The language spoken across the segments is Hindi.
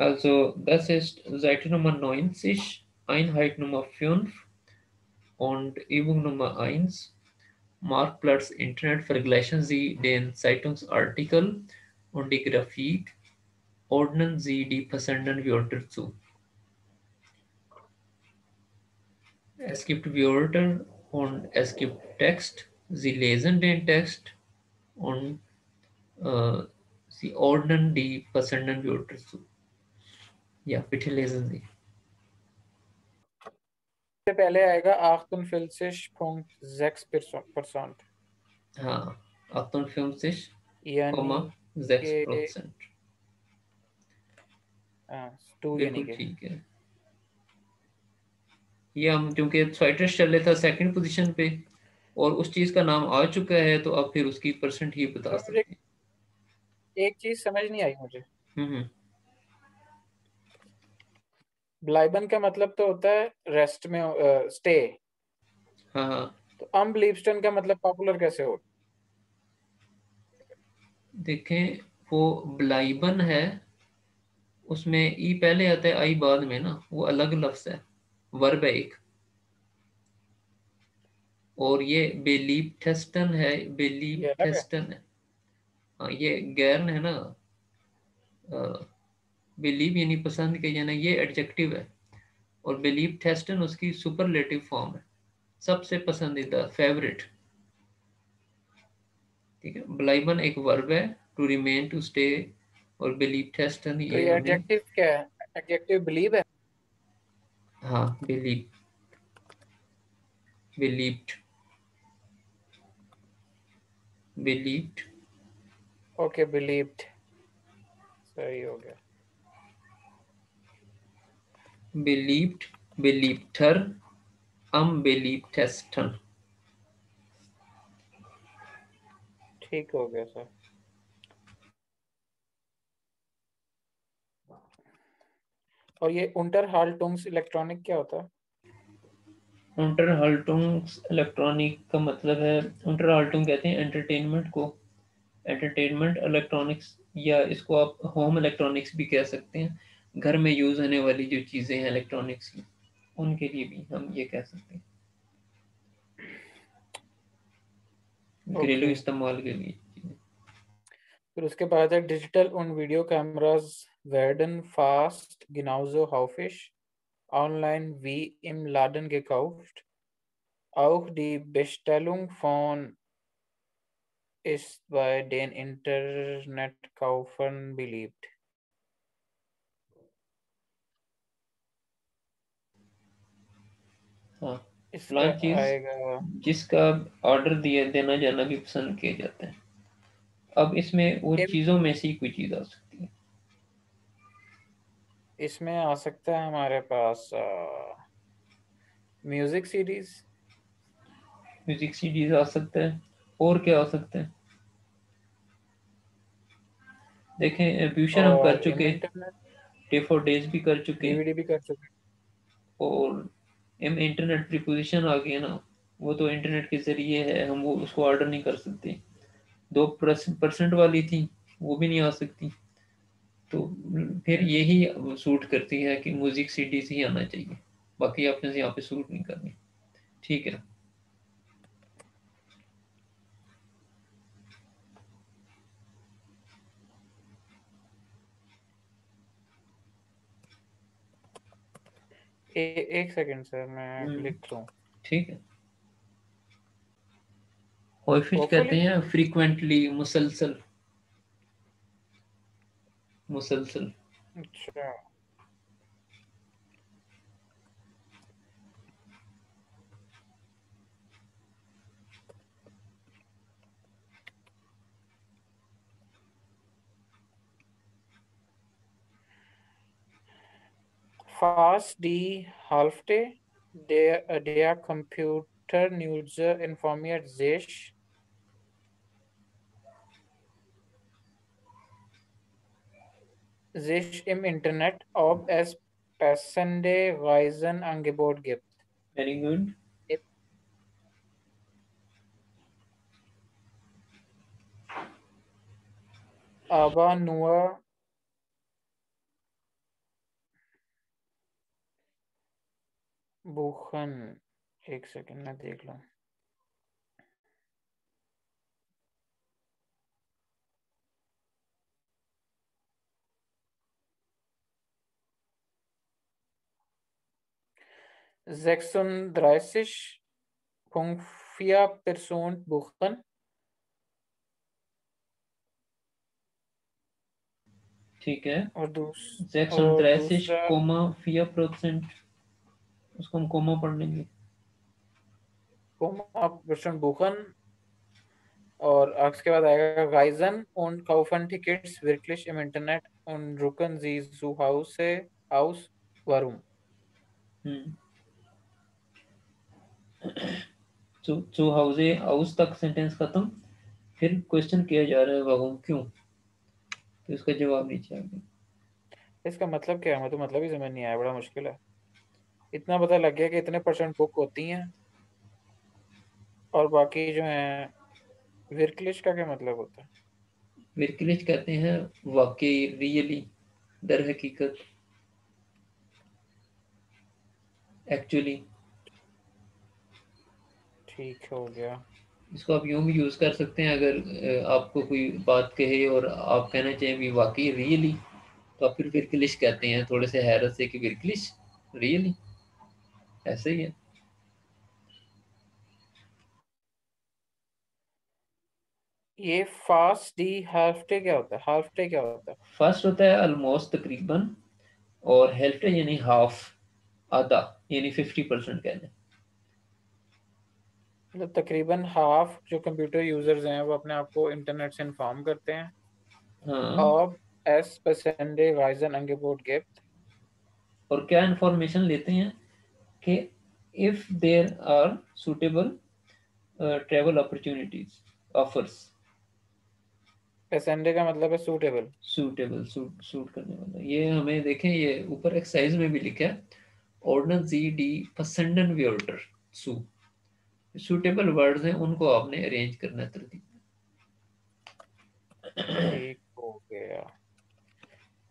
Also, das ist Seite Nummer 90, Einheit Nummer 5 und Übung Nummer 1. Marktplatz Internet vergleichen Sie den Zeitungsartikel und die Grafik. Ordnen Sie die passenden Wörter zu. Es gibt Wörter und es gibt Text. Sie lesen den Text und äh, Sie ordnen die passenden Wörter zu. Ja, bitte lesen Sie. से पहले आएगा 58,6%, हाँ, 58,6%. यानी कि 2 यानी बिल्कुल कि ठीक है। ये हम क्योंकि साइट्रस चल रहा था सेकंड पोजीशन पे और उस चीज का नाम आ चुका है तो आप फिर उसकी परसेंट ही बता पर मुझे सकते हैं। एक चीज समझ नहीं आई मुझे। हम्म। ब्लाइबन का मतलब तो होता है रेस्ट में स्टे, हाँ हाँ, तो अम्बलिप्स्टन का मतलब पॉपुलर कैसे हो? देखें वो ब्लाइबन है, उसमें ई पहले आता है आई बाद में ना, वो अलग लफ्ज है, वर्ब है एक। और ये बेलीफ्टेस्टन है, ये अलग है। बेलीफ्टेस्टन है। हाँ, ये गैरन है ना, बिलीव यानी पसंद के जाना, ये एडजेक्टिव है। और बिलीव टेस्टन उसकी सुपरलेटिव फॉर्म है, सबसे पसंदीदा, फेवरेट। ठीक है, ब्लाइबन एक वर्ब है, टू रिमेन, टू स्टे। और बिलीव टेस्टन तो ये ये हमें। एडजेक्टिव क्या है? एडजेक्टिव बिलीव है। हाँ, believe, believed, believed, okay, believed, सही हो गया। बिलीव्ड, बिलीव्डर, अनबिलीव्टेस्टन। ठीक हो गया सर। और ये उंटर हाल्टुंग्स इलेक्ट्रॉनिक क्या होता है? उंटर हाल्टुंग इलेक्ट्रॉनिक का मतलब है, उंटर हाल्टुंग कहते हैं एंटरटेनमेंट को, एंटरटेनमेंट इलेक्ट्रॉनिक्स, या इसको आप होम इलेक्ट्रॉनिक्स भी कह सकते हैं। घर में यूज होने वाली जो चीज़ें हैं इलेक्ट्रॉनिक्स की, उनके लिए भी हम ये कह सकते हैं, घरेलू ओके, इस्तेमाल के लिए। फिर उसके बाद है digital und video cameras werden fast genauso häufig online wie im Laden gekauft. Auch die Bestellung von ist bei den Internetkaufern beliebt. हाँ, इसका फलान चीज़ आएगा जिसका ऑर्डर दिया देना जाना भी पसंद किया जाता है। अब इसमें वो इम, चीज़ों में से ही कोई चीज़ आ सकती है। इसमें आ सकता है हमारे पास म्यूजिक सीरीज। म्यूजिक सीडीज आ सकता है। और क्या आ सकता है? देखें, फ्यूचर हम कर और इम चुके, इंटरनेट डे फॉर डेज भी कर चुके, डीवीडी भी कर चुके। और एम इंटरनेट प्रीपोजिशन आ गया ना, वो तो इंटरनेट के जरिए है, हम वो उसको ऑर्डर नहीं कर सकते। 2% वाली थी, वो भी नहीं आ सकती। तो फिर यही सूट करती है कि म्यूजिक सीडीज ही आना चाहिए, बाकी आपने यहाँ पे सूट नहीं करनी। ठीक है। एक सेकंड सर, मैं लिख रहा हूँ। ठीक है। हॉइफिज कहते होपफुली। हैं फ्रीक्वेंटली, मुसलसल, मुसलसल। अच्छा, fast die Hälfte der Computernutzer informiert sich im Internet, ob es passende Reisenangebot gibt. Very good. Aber nur बुखन, एक सेकंड में देख लूं।36 ungefähr Person buchen। ठीक है, और और 36 दूसरा कोमा 4%, उसको हम कोमा पढ़ लेंगे। Person buchen। और उसके बाद आएगा Reisen und kaufen Tickets wirklich im Internet und rufen Sie zu Hause aus। Warum? जो हाउसे हाउस तक सेंटेंस खत्म, फिर क्वेश्चन किया जा रहा है वागुम क्यों, तो इसका जवाब नीचे आ गया। इसका मतलब क्या है? मुझे तो मतलब ही समझ नहीं आया, बड़ा मुश्किल है। इतना पता लग गया कि इतने परसेंट बुक होती हैं, और बाकी जो है विरक्लिश का क्या मतलब होता है? विरक्लिच कहते हैं वाकई, रियली, दर हकीकत, एक्चुअली। ठीक हो गया। इसको आप यूं भी यूज़ कर सकते हैं, अगर आपको कोई बात कहे और आप कहना चाहें भी वाकई, रियली, तो आप फिर विरक्लिश कहते हैं थोड़े से हैरत से कि विरक्लिश, रियली, ऐसे ही है। ये फास्ट डी हाफ डे क्या होता है? हाफ डे क्या होता है? फर्स्ट होता है ऑलमोस्ट, तकरीबन, और हेल्फ यानी हाफ, आधा, यानी 50% कह लें। मतलब तकरीबन हाफ जो कंप्यूटर यूजर्स हैं वो अपने आप को इंटरनेट से इन्फॉर्म करते हैं। हाँ, अब एस पसंदे गाइजन अंगेबोट गिफ्ट। और क्या इंफॉर्मेशन लेते हैं कि if there are suitable travel opportunities, offers. पसंदे का मतलब है सूटेबल। सूटेबल, सूट करने वाला, ये हमें देखें, ये ऊपर एक्सरसाइज में भी लिखा है, ऑर्डर जी डी पसंदन वर्डर सू, सूटेबल वर्ड्स हैं, उनको आपने अरेंज करना है तरतीब। ठीक हो गया।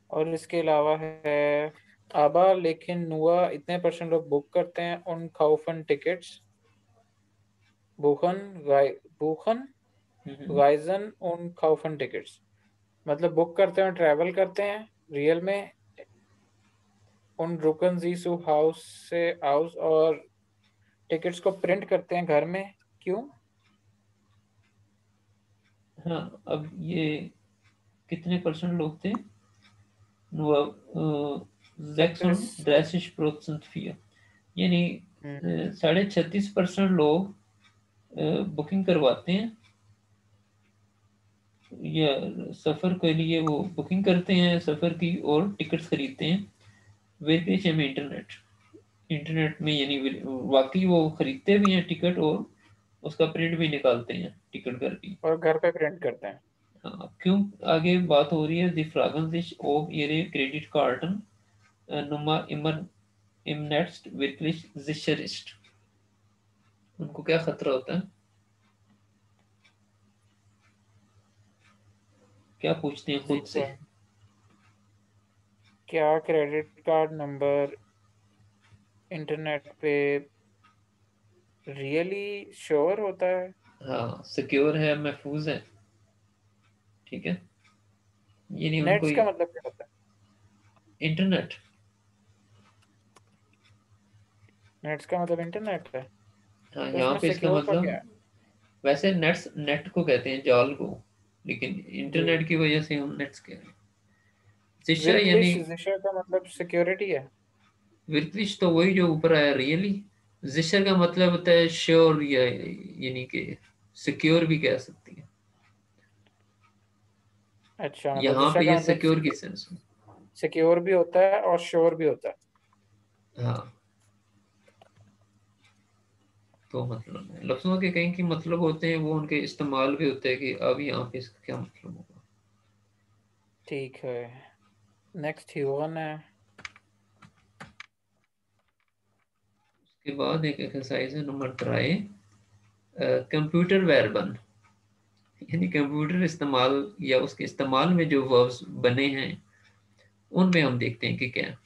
और इसके अलावा है आबा लेकिन नुआ इतने परसेंट लोग बुक करते हैं उन खाउफन टिकट्स। बुखन बुखन हम्म, गाइजन उन खाउफन टिकट्स, मतलब बुक करते हैं, ट्रैवल करते हैं रियल में उन रुकन जीसु हाउस से हाउस, और टिकट्स को प्रिंट करते हैं घर में। क्यों? हाँ, अब ये कितने परसेंट लोग थे, 36। 36%, यानी हम्म, 36.5% लोग बुकिंग करवाते हैं, या सफ़र के लिए वो बुकिंग करते हैं सफ़र की, और टिकट्स खरीदते हैं वेकेश में इंटरनेट, इंटरनेट में, यानी वाकई वो खरीदते भी हैं टिकट, और उसका प्रिंट भी निकालते हैं टिकट घर की। और घर पे प्रिंट करते हैं। हाँ, क्यों, आगे बात हो रही है दी फ्रागन दिश ऑफ ये क्रेडिट कार्टन नुमा इमन इमनेट्स विकलिश जिशरिस्ट, उनको क्या खतरा होता है, क्या पूछते हैं खुद से। जीवन, क्या क्रेडिट कार्ड नंबर इंटरनेट पे रियली श्योर होता है? हाँ, सिक्योर है, महफूज है, ठीक है, यानी उनको नेट्स का मतलब क्या होता है? इंटरनेट। नेट्स का मतलब इंटरनेट है। हाँ, तो यहाँ इसमें पे इसका सिक्योर का क्या मतलब, है? वैसे नेट्स, नेट को कहते हैं जाल को, लेकिन जी। इंटरनेट की वजह से हम नेट्स कह रहे हैं। शिक्षा यानी, विरक्लिश जिशा का मतलब सिक्योरिटी है। विरक्लिश तो वही जो ऊपर आया, रियली। जिशर का मतलब होता है श्योर, या यानी कि सिक्योर भी कह सकती है, अच्छा, मतलब यहाँ जिशा पे का ये मतलब सिक्योर की सेंस में। सिक्योर भी होता है और श्योर भी होता है। हाँ, तो मतलब है, लफ्जों के कहीं की मतलब होते हैं, वो उनके इस्तेमाल भी होते हैं, कि अब यहाँ पे इसका क्या मतलब होगा। ठीक है। नेक्स्ट ह्यूगन है। उसके बाद एक एक्सरसाइज है नंबर ट्राई, कंप्यूटर वेरबन, यानी कंप्यूटर इस्तेमाल या उसके इस्तेमाल में जो वर्ब्स बने हैं, उनमें हम देखते हैं कि क्या है।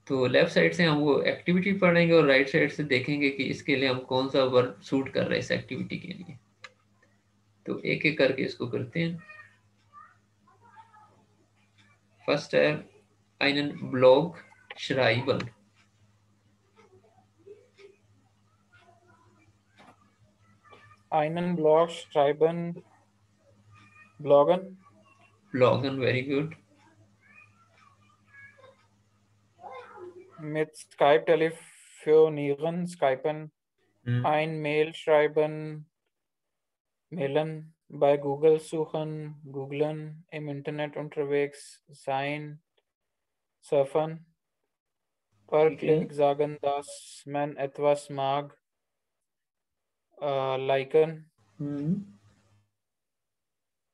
तो लेफ्ट साइड से हम वो एक्टिविटी पढ़ेंगे और राइट साइड से देखेंगे कि इसके लिए हम कौन सा वर्ब सूट कर रहे हैं इस एक्टिविटी के लिए। तो एक एक करके इसको करते हैं। फर्स्ट है einen Blog schreiben। Einen Blog schreiben, bloggen. Bloggen, very good। Mit Skype telefonieren, Skypen. Ein Mail schreiben, mailen. Bei Google suchen, googlen. Im Internet unterwegs sein, surfen. Per ठीक है। Klick sagen, dass man etwas mag, liken.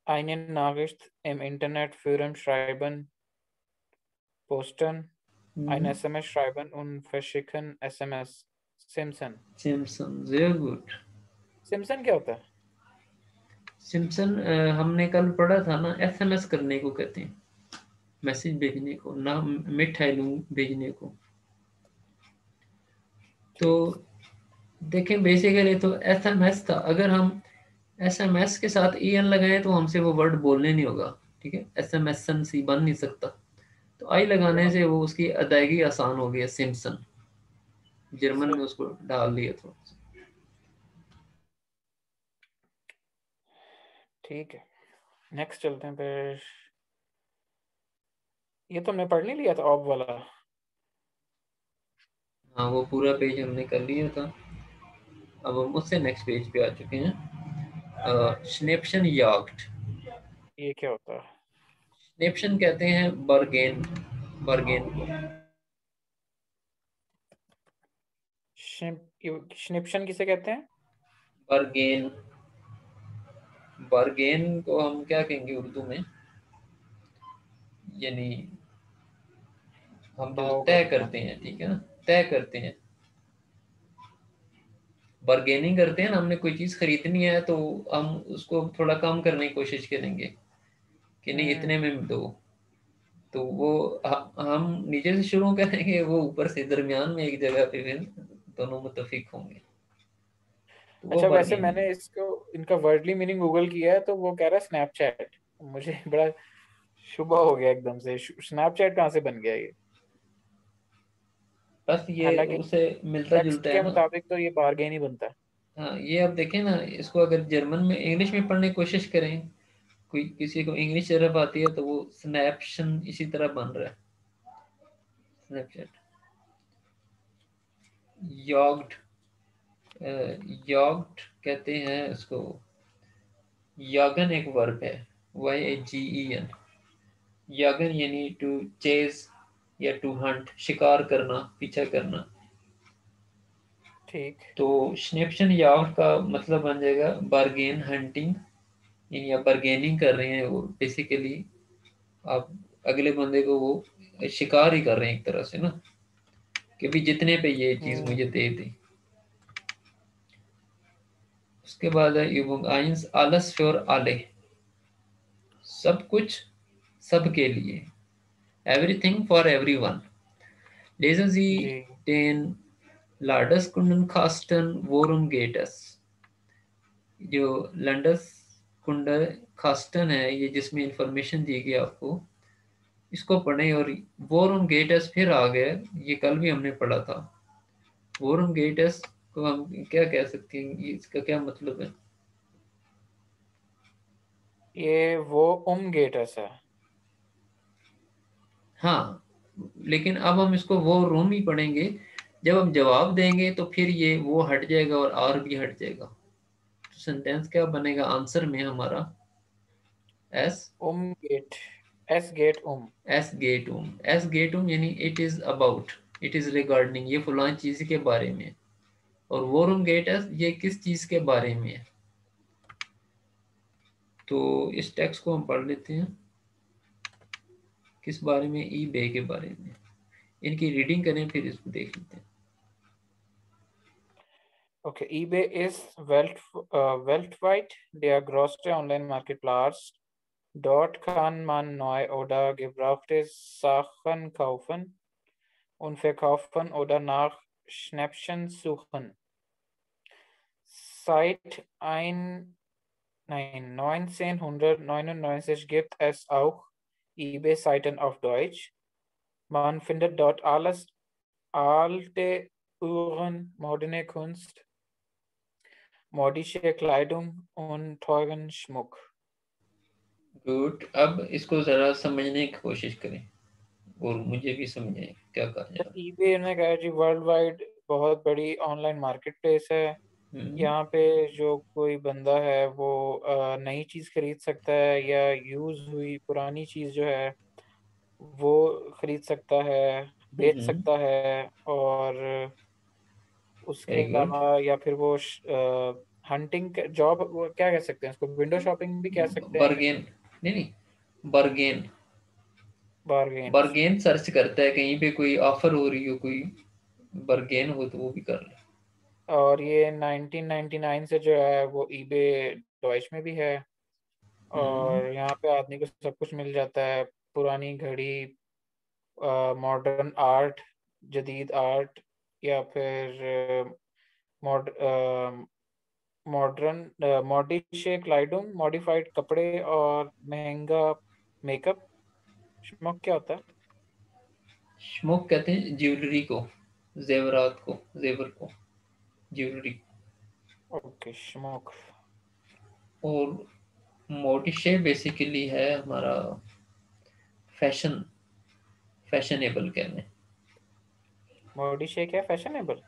Eine Nachricht im Internet führen, schreiben, posten. Ein SMS schreiben und verschicken, SMS. Simpson. Simpson, very good. Simpson क्या होता है? सिम्पसन हमने कल पढ़ा था ना, एसएमएस करने को कहते हैं, मैसेज भेजने को, ना मिठाई भेजने को। तो ठीक। देखें बेसिकली तो एसएमएस था, अगर हम एसएमएस के साथ ईएन लगाएं तो हमसे वो वर्ड बोलने नहीं होगा, ठीक है, एसएमएसन सी बन नहीं सकता। तो आई लगाने से वो उसकी अदायगी आसान हो गई, सिम्पसन, जर्मन में उसको डाल दिया थोड़ा सा। ठीक है, नेक्स्ट चलते हैं फिर। ये तो हमने पढ़ नहीं लिया था ऑब वाला? हाँ, वो पूरा पेज हमने कर लिया था। अब हम उससे नेक्स्ट पेज पे आ चुके हैं। स्नेप्शन याक्ट। ये क्या होता है? स्नेप्शन कहते हैं बर्गेन, बर्गेन को। स्निप्शन किसे कहते हैं? बर्गेन, बर्गेन को हम क्या कहेंगे उर्दू में, यानी हम जो भाव तय करना। करते हैं, ठीक है ना, तय करते हैं, बार्गेनिंग करते हैं ना, हमने कोई चीज खरीदनी है तो हम उसको थोड़ा कम करने की कोशिश करेंगे कि नहीं इतने में दो। तो वो हम नीचे से शुरू करेंगे, वो ऊपर से दरमियान में एक जगह पे फिर दोनों मुत्तफिक होंगे, तो वो अच्छा, वैसे बार्गेनिंग। मैंने इसको इनका वर्डली मीनिंग गूगल किया है तो वो कह रहा है स्नैपचैट। मुझे बड़ा शुबा हो गया एकदम से, स्नैपचैट कहाँ से बन गया ये? बस ये हालांकि उसे मिलता टेक्स्ट जुलता है के ना। मुताबिक तो ये बार्गेन ही बनता है। हाँ, ये आप देखें ना, इसको अगर जर्मन में इंग्लिश में पढ़ने की कोशिश करें, कोई किसी को इंग्लिश तरफ आती है तो वो स्नैपशन इसी तरह बन रहा है, स्नैपचैट। यॉग्ड, यॉग्ड कहते हैं इसको। यागन एक वर्ब है, YAGEN। यागन यानी टू चेज या टू हंट, शिकार करना, पीछा करना। ठीक। तो स्नेप्शन यार्ड का मतलब बन जाएगा बार्गेन हंटिंग, यानी आप बार्गेनिंग कर रहे हैं, वो बेसिकली आप अगले बंदे को वो शिकार ही कर रहे हैं एक तरह से ना, कि भी जितने पे ये चीज मुझे दे दे। उसके बाद है युवंग आइंस आलस फ्योर आले, सब कुछ सबके लिए, एवरीथिंग फॉर एवरीवन। लेजन जी जी। den लाडस कुंडन खास्टन वोरम गेटस। जो लंडस कुंडल खास्टन है, ये जिसमें इंफॉर्मेशन दी गई आपको, इसको पढ़ें। और वोरम गेटस फिर आ गया, ये कल भी हमने पढ़ा था। वोरम गेटस को हम क्या कह सकते हैं, इसका क्या मतलब है? ये वो गेटस है। हाँ, लेकिन अब हम इसको वो रूम ही पढ़ेंगे, जब हम जवाब देंगे तो फिर ये वो हट जाएगा और आर भी हट जाएगा। तो सेंटेंस क्या बनेगा आंसर में हमारा? एस गेट, एस गेट एस गेटूम, एस गेटूम यानी it is about, it is regarding, ये फलां चीज के बारे में। और वोरम गेटस ये किस चीज के बारे में है। तो इस टेक्स्ट को हम पढ़ लेते हैं, किस बारे में, ई बे के बारे में। इनकी रीडिंग करें फिर इसको देख लेते हैं। Okay, eBay ist weltweit der größte Online-Marktplatz. Dort kann man neue oder gebrauchte Sachen kaufen. und verkaufen oder nach Schnäppchen suchen. Seit 1999 gibt es auch eBay-Seiten auf Deutsch. Man findet dort alles: alte Uhren, moderne Kunst, modische Kleidung und teuren Schmuck. Good, अब इसको जरा समझने की कोशिश करें और मुझे भी समझाएं क्या कहा जा रहा ईबे ने कहा जी वर्ल्ड वाइड बहुत बड़ी ऑनलाइन मार्केट प्लेस है। है। यहाँ पे जो कोई बंदा है वो नई चीज़ खरीद सकता है या यूज हुई पुरानी चीज़ जो है वो खरीद सकता है, बेच सकता है, और उसके वेरी गुड। अलावा या फिर वो हंटिंग जॉब, वो क्या कह सकते हैं उसको, विंडो शॉपिंग भी कह सकते हैं, बर्गेन, नहीं नहीं, बर्गेन, बार्गेन्स। बर्गेन सर्च करता है, कहीं पे कोई ऑफर हो रही हो, कोई बर्गेन हो तो वो भी कर ले। और ये 1999 से जो है वो ईबे डॉइच में भी है, और यहाँ पे आदमी को सब कुछ मिल जाता है: पुरानी घड़ी, मॉडर्न आर्ट, जदीद आर्ट, या फिर मॉडर्न मॉडिशे क्लाइडुम, मॉडिफाइड कपड़े, और महंगा मेकअप। स्मोक क्या होता है? स्मोक कहते हैं ज्वेलरी को, जेवरात को, जेवर को, ज्वेलरी। Okay, smoke. और मोटिशे बेसिकली है हमारा फैशन, फैशनेबल कहते हैं। मॉडिशे क्या, फैशनेबल?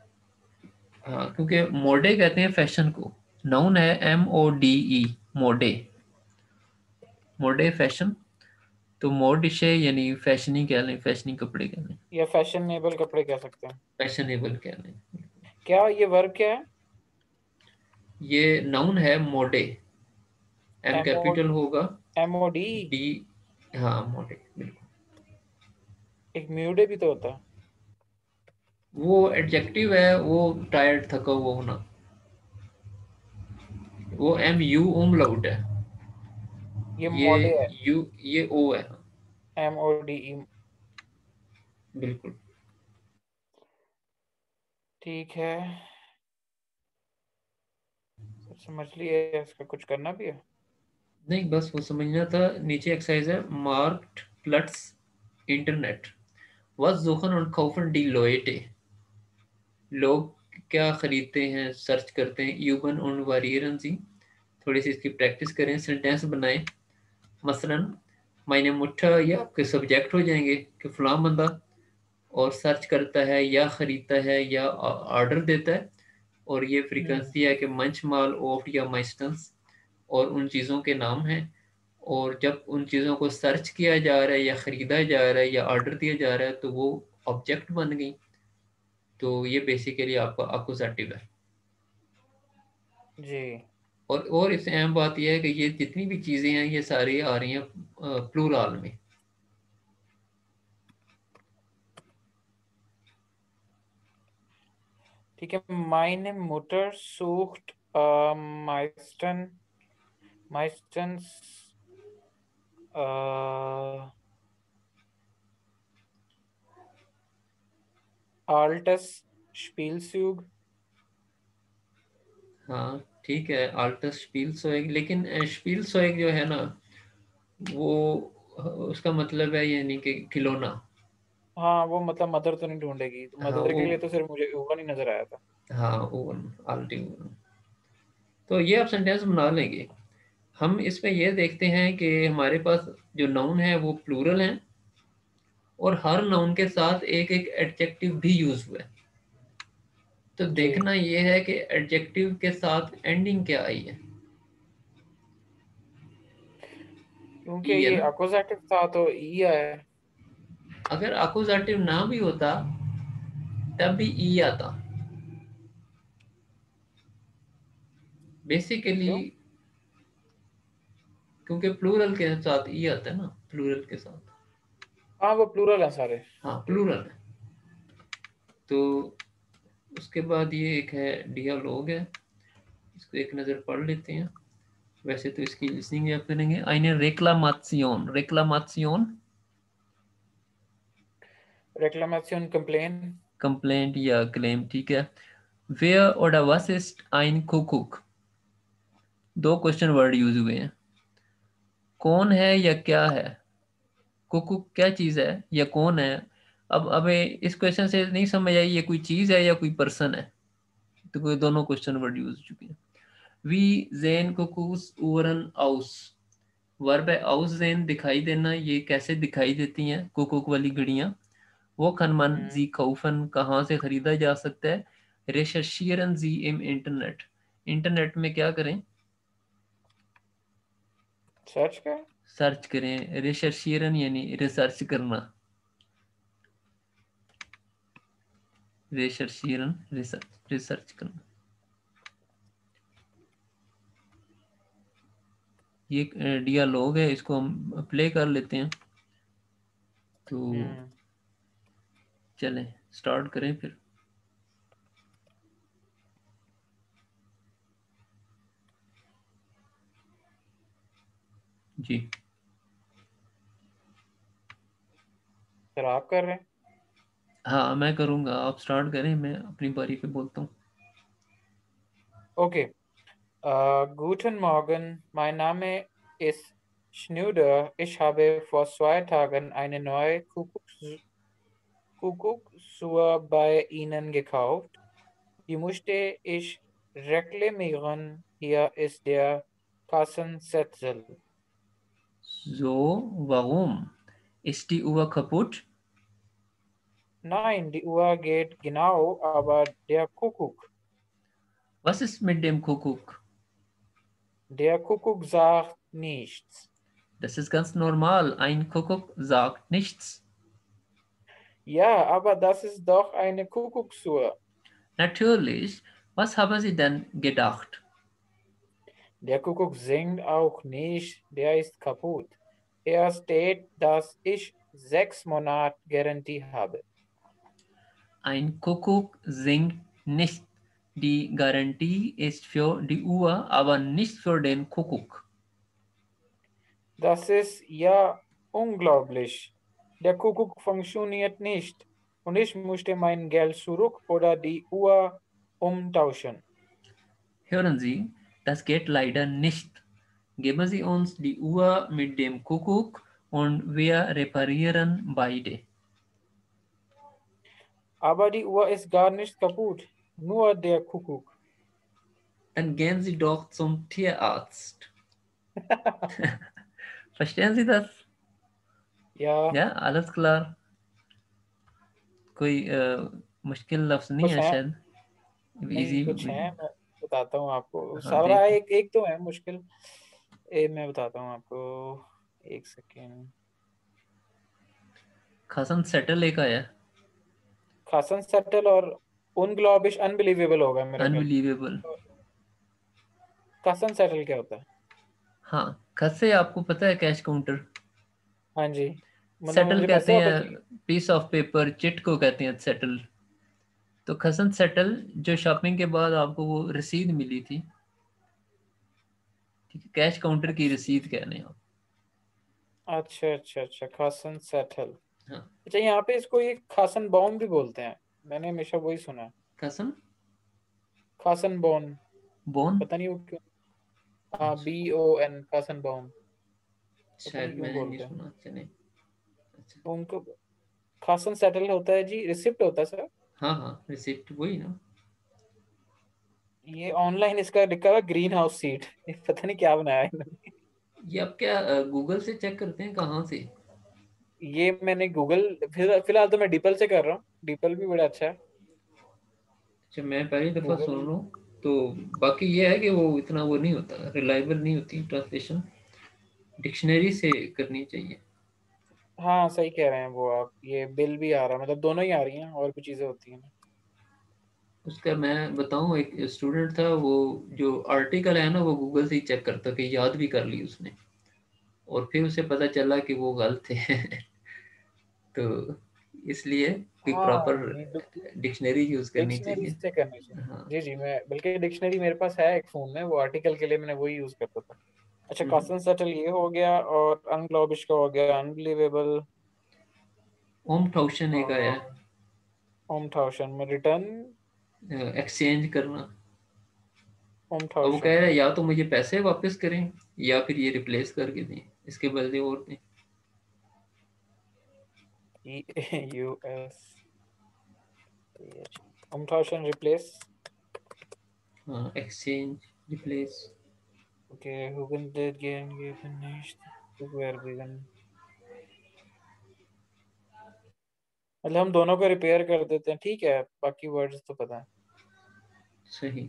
हाँ, क्योंकि मोडे कहते हैं फैशन को। नाउन है MODE, मोडे, मोडे फैशन। तो मोडिशे यानी फैशनी कह लें, फैशनी कपड़े कह लें, या फैशनेबल कपड़े कह सकते हैं। फैशनेबल कह लें। क्या ये वर्ब क्या है? ये नाउन है मोडे, एम एम ओ कैपिटल होगा, एम ओ डी। डी, हाँ मोडे बिल्कुल। एक म्यूडे भी तो होता है। वो एडजेक्टिव है, वो टायर्ड थका हुआ होना, वो MU umlaut है, ये ये मोडे है। यू, ये ओ है। MODE। बिल्कुल। ठीक है, सब समझ लिए, इसका कुछ करना भी है? नहीं, बस वो समझना था। नीचे एक्सरसाइज है, मार्क्ड प्लट्स internet, was suchen und kaufen die Leute, लोग क्या खरीदते हैं, सर्च करते हैं, यूबन und variieren sie। थोड़ी सी इसकी प्रैक्टिस करें, सेंटेंस बनाएं। मसलन मैंने मुट्ठा, ये आपके सब्जेक्ट हो जाएंगे कि फलां बंदा और सर्च करता है या खरीदता है या ऑर्डर देता है, और ये फ्रीक्वेंसी है कि मंच माल ऑफ या माइस्टन्स, और उन चीज़ों के नाम हैं। और जब उन चीज़ों को सर्च किया जा रहा है या ख़रीदा जा रहा है या ऑर्डर दिया जा रहा है तो वो ऑब्जेक्ट बन गई। तो ये बेसिकली आपका अक्यूजेटिव है। जी। और इससे अहम बात यह है कि ये जितनी भी चीज़ें हैं ये सारी आ रही हैं प्लूरल में। ठीक है, meine Mutter sucht meistens altes Spielzeug। हाँ ठीक है, आल्टस स्पील सोएग, लेकिन स्पील सोएग जो है ना, वो उसका मतलब है यानी कि खिलौना। हाँ, वो मतलब मदर तो नहीं ढूंढेगी, तो हाँ मदर वो, के लिए तो सिर्फ मुझे ओवन ही नजर आया था। हाँ ओवन, आल्टी ओवन। तो ये आप सेंटेंस बना लेंगे। हम इसमें यह देखते हैं कि हमारे पास जो नाउन है वो प्लूरल है, और हर नाउन के साथ एक एक एडजेक्टिव भी यूज हुआ है। तो जी, देखना यह है कि एडजेक्टिव के साथ एंडिंग क्या आई है। क्योंकि ई है ये ना। अकोजेटिव था तो ई आया है। अगर अकुजाटिव ना भी होता तब भी ई आता, बेसिकली, क्यों? क्योंकि प्लूरल के साथ ई आता है ना, प्लूरल के साथ। हाँ, वो प्लूरल है सारे। हाँ प्लूरल है। तो उसके बाद ये एक है डियालॉग है, इसको एक नज़र पढ़ लेते हैं। वैसे तो इसकी लिसनिंग आप करेंगे। eine Reklamation, Reklamation, Reclamation, complain. Complaint या क्लेम, ठीक है। वेयर oder was ist ein Kuckuck? दो क्वेश्चन वर्ड यूज हुए हैं, कौन है या क्या है। कुकुक क्या चीज है या कौन है। अब इस क्वेश्चन से नहीं समझ आई ये कोई चीज है या कोई पर्सन है, तो कोई दोनों क्वेश्चन वर्ड यूज हो चुके हैं। वी जेन कुकूस उवरन आउस, वर्ब है आउस जेन, दिखाई देना, ये कैसे दिखाई देती हैं कुकुक वाली घड़ियां। वो खनमन जी खौफन, कहाँ से खरीदा जा सकता है। रेशशियरन जी इम इंटरनेट, इंटरनेट में क्या करें, सर्च करें। सर्च करें। रिसर्चियरन यानी रिसर्च करना, रिसर्चियरन रिसर्च रिसर्च करना। ये एक डियालॉग है, इसको हम प्ले कर लेते हैं। तो चलें स्टार्ट करें फिर। जी सर आप कर रहे हैं? हाँ मैं करूँगा, आप स्टार्ट करें, मैं अपनी बारी पे बोलता हूँ। Okay. Guten Morgen, mein Name ist Schnüder. Ich habe vor 2 Tagen eine neue Kuckucksuhr bei Ihnen gekauft. Die musste ich reklamieren. Hier ist der Kassenzettel. So, warum? Ist die Uhr kaputt? Nein, die Uhr geht genau, aber der Was ist mit dem Kuckuck? Der Kuckuck sagt nichts. Das ist ganz normal. Ein Kuckuck sagt nichts. Ja, aber das ist doch eine Kuckucksuhr. Natürlich. Was haben Sie denn gedacht? Der Kuckuck singt auch nicht, der ist kaputt. Er steht, dass ich 6 Monate Garantie habe. Ein Kuckuck singt nicht. Die Garantie ist für die Uhr, aber nicht für den Kuckuck. Das ist ja unglaublich. Der Kuckuck funktioniert nicht und ich musste mein Geld zurück oder die Uhr umtauschen. Hören Sie, das geht leider nicht. Geben Sie uns die Uhr mit dem Kuckuck und wir reparieren beide. Aber die Uhr ist gar nicht kaputt, nur der Kuckuck. Dann gehen Sie doch zum Tierarzt. Verstehen Sie das? Ja, Ja, alles klar. कोई मुश्किल लफ्ज नहीं कुछ है है, शायद, नहीं इजी। कुछ है, मैं बताता हूँ आपको हाँ सारा। देख, एक एक तो है मुश्किल। मैं बताता हूँ आपको, एक सेकेंड। खसन सेटल एक आया, खासन सेटल और उनग्लॉबिश अनबिलीवेबल होगा मेरे ख्याल। अनबिलीवेबल। खासन सेटल क्या होता है? हाँ, खस से आपको पता है कैश काउंटर। हाँ जी, मतलब सेटल मुझे कहते पैसे वापस हैं, चाहिए। पीस ऑफ पेपर चिट को कहते हैं सेटल। तो खसन सेटल जो शॉपिंग के बाद आपको वो रसीद मिली थी, ठीक है, कैश काउंटर की अच्छा रसीद कह रहे हैं आप। अच्छा अच्छा अच्छा, खासन सेटल। हाँ, अच्छा, यहाँ पे इसको ये खासन बॉन भी बोलते हैं, मैंने हमेशा वही सुना है। खसन खासन बॉन, बोन, पता नहीं वो क्यों। हाँ, अच्छा, BON, खासन बॉन। पता नहीं शायद क्यों मैंने नहीं बोलते हैं सुना, चले। अच्छा, उनको। खासन सेटल होता है जी, रिसिप्ट होता है सर। हाँ हाँ, रिसिप्ट वही ना। ये ऑनलाइन इसका लिखा हुआ ग्रीन हाउस सीट, ये पता नहीं क्या बनाया है इन्होंने। ये आप क्या गूगल से चेक करते हैं कहाँ से। ये मैंने गूगल, फिलहाल तो मैं डीपल से कर रहा हूँ, डीपल भी बड़ा अच्छा है। अच्छा, मैं पहली दफ़ा सुन गूगल। रहा हूँ। तो बाकी ये है कि वो इतना वो नहीं होता, रिलायबल नहीं होती ट्रांसलेशन, डिक्शनरी से करनी चाहिए। हाँ सही कह रहे हैं वो आप, ये बिल भी आ रहा है, मतलब दोनों ही आ रही हैं और भी चीज़ें होती हैं ना। उसका मैं बताऊँ, एक स्टूडेंट था वो, जो आर्टिकल है ना वो गूगल से ही चेक करता, कि याद भी कर ली उसने, और फिर उसे पता चला कि वो गलत है। तो इसलिए कोई हाँ प्रॉपर नहीं, डिक्शनरी यूज़ करनी डिक्शनरी चाहिए। से करनी चाहिए। हाँ। जी जी, मैं बल्कि डिक्शनरी मेरे पास है एक फ़ोन में, वो आर्टिकल के लिए मैंने वही यूज़ करता था। अच्छा, हम्म, कॉसन सेटल ये हो गया, और अनग्लॉबिश का हो गया अनबिलीवेबल। ओम थाउशन एक आया है, ओम थाउशन में रिटर्न एक्सचेंज करना। ओम अब वो कह थाउशन रहा है या तो मुझे पैसे वापस करें या फिर ये रिप्लेस करके दें, इसके बदले और दें। EAUS ओम थाउशन रिप्लेस हाँ, exchange, replace. Okay who can that game finished where begun मतलब हम दोनों को रिपेयर कर देते हैं, ठीक है, बाकी वर्ड्स तो पता है। सही।